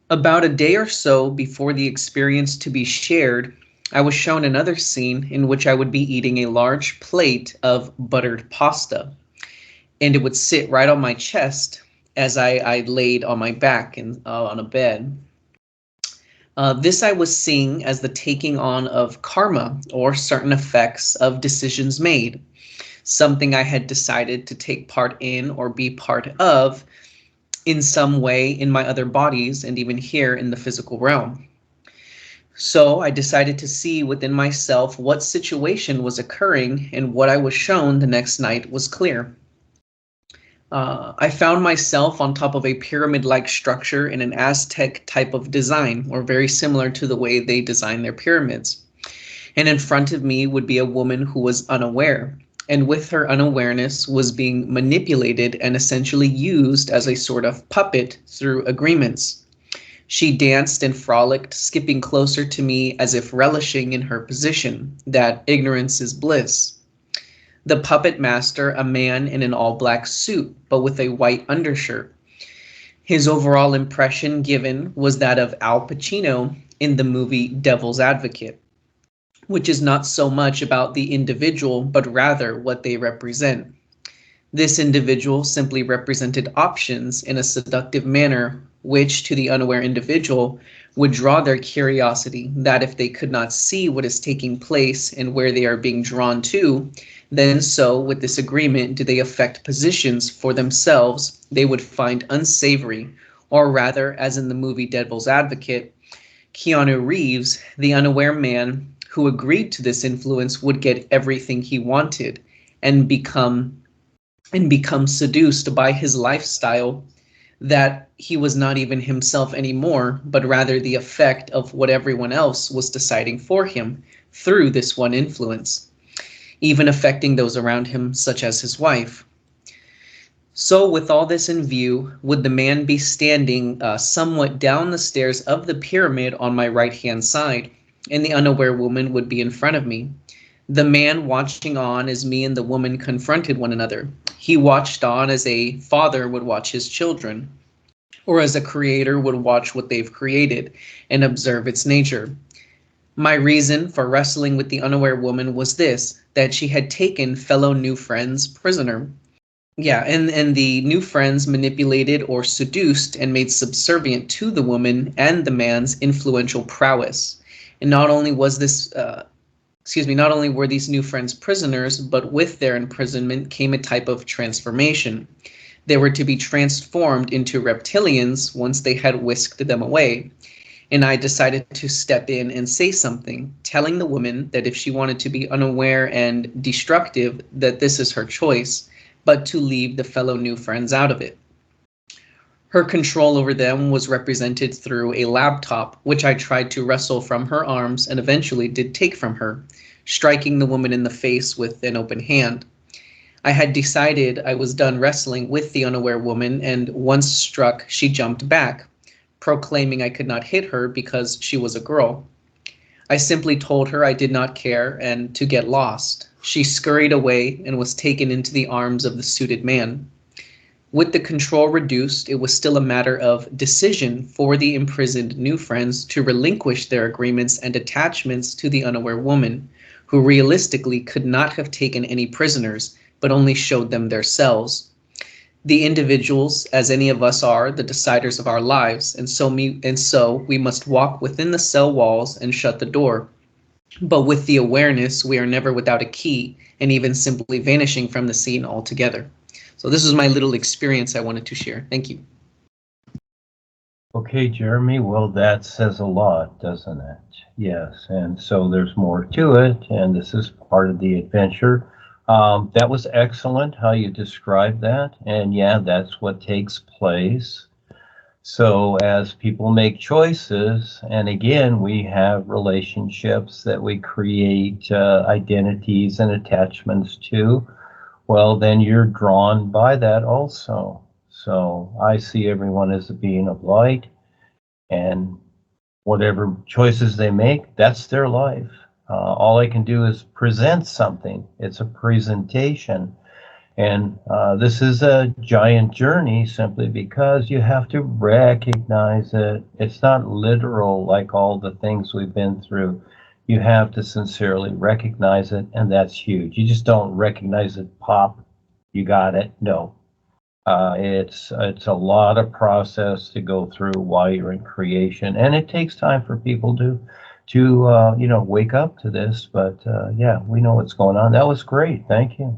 About a day or so before the experience to be shared, I was shown another scene in which I would be eating a large plate of buttered pasta, and it would sit right on my chest as I laid on my back on a bed. This I was seeing as the taking on of karma, or certain effects of decisions made, something I had decided to take part in or be part of in some way in my other bodies and even here in the physical realm. So I decided to see within myself what situation was occurring, and what I was shown the next night was clear. I found myself on top of a pyramid-like structure in an Aztec type of design, or very similar to the way they design their pyramids. And in front of me would be a woman who was unaware, and with her unawareness was being manipulated and essentially used as a sort of puppet through agreements. She danced and frolicked, skipping closer to me as if relishing in her position, that ignorance is bliss. The puppet master, a man in an all-black suit, but with a white undershirt. His overall impression given was that of Al Pacino in the movie Devil's Advocate, which is not so much about the individual, but rather what they represent. This individual simply represented options in a seductive manner, which to the unaware individual would draw their curiosity that if they could not see what is taking place and where they are being drawn to, then so with this agreement do they affect positions for themselves they would find unsavory, or rather, as in the movie Devil's Advocate, Keanu Reeves, the unaware man who agreed to this influence, would get everything he wanted and become seduced by his lifestyle, that he was not even himself anymore, but rather the effect of what everyone else was deciding for him through this one influence, even affecting those around him, such as his wife. So with all this in view, would the man be standing somewhat down the stairs of the pyramid on my right-hand side, and the unaware woman would be in front of me. The man watching on as me and the woman confronted one another. He watched on as a father would watch his children, or as a creator would watch what they've created and observe its nature. My reason for wrestling with the unaware woman was this, that she had taken fellow new friends prisoner. Yeah, and the new friends manipulated or seduced and made subservient to the woman and the man's influential prowess. And not only was this not only were these new friends prisoners, but with their imprisonment came a type of transformation. They were to be transformed into reptilians once they had whisked them away. And I decided to step in and say something, telling the woman that if she wanted to be unaware and destructive, that this is her choice, but to leave the fellow new friends out of it. Her control over them was represented through a laptop, which I tried to wrestle from her arms and eventually did take from her, striking the woman in the face with an open hand. I had decided I was done wrestling with the unaware woman, and once struck, she jumped back, proclaiming I could not hit her because she was a girl. I simply told her I did not care and to get lost. She scurried away and was taken into the arms of the suited man. With the control reduced, it was still a matter of decision for the imprisoned new friends to relinquish their agreements and attachments to the unaware woman, who realistically could not have taken any prisoners, but only showed them their cells. The individuals, as any of us are, the deciders of our lives, and so we must walk within the cell walls and shut the door. But with the awareness, we are never without a key, and even simply vanishing from the scene altogether. So this is my little experience I wanted to share. Thank you. Okay, Jeremy, well, that says a lot, doesn't it? Yes, and so there's more to it, and this is part of the adventure. That was excellent how you described that, and yeah, that's what takes place. So as people make choices, and again, we have relationships that we create identities and attachments to, well, then you're drawn by that also. So I see everyone as a being of light, and whatever choices they make, that's their life. All I can do is present something. It's a presentation. And this is a giant journey simply because you have to recognize it. It's not literal like all the things we've been through. You have to sincerely recognize it, and that's huge. You just don't recognize it, pop, you got it. No. It's a lot of process to go through while you're in creation, and it takes time for people to wake up to this. But yeah, we know what's going on. That was great. Thank you.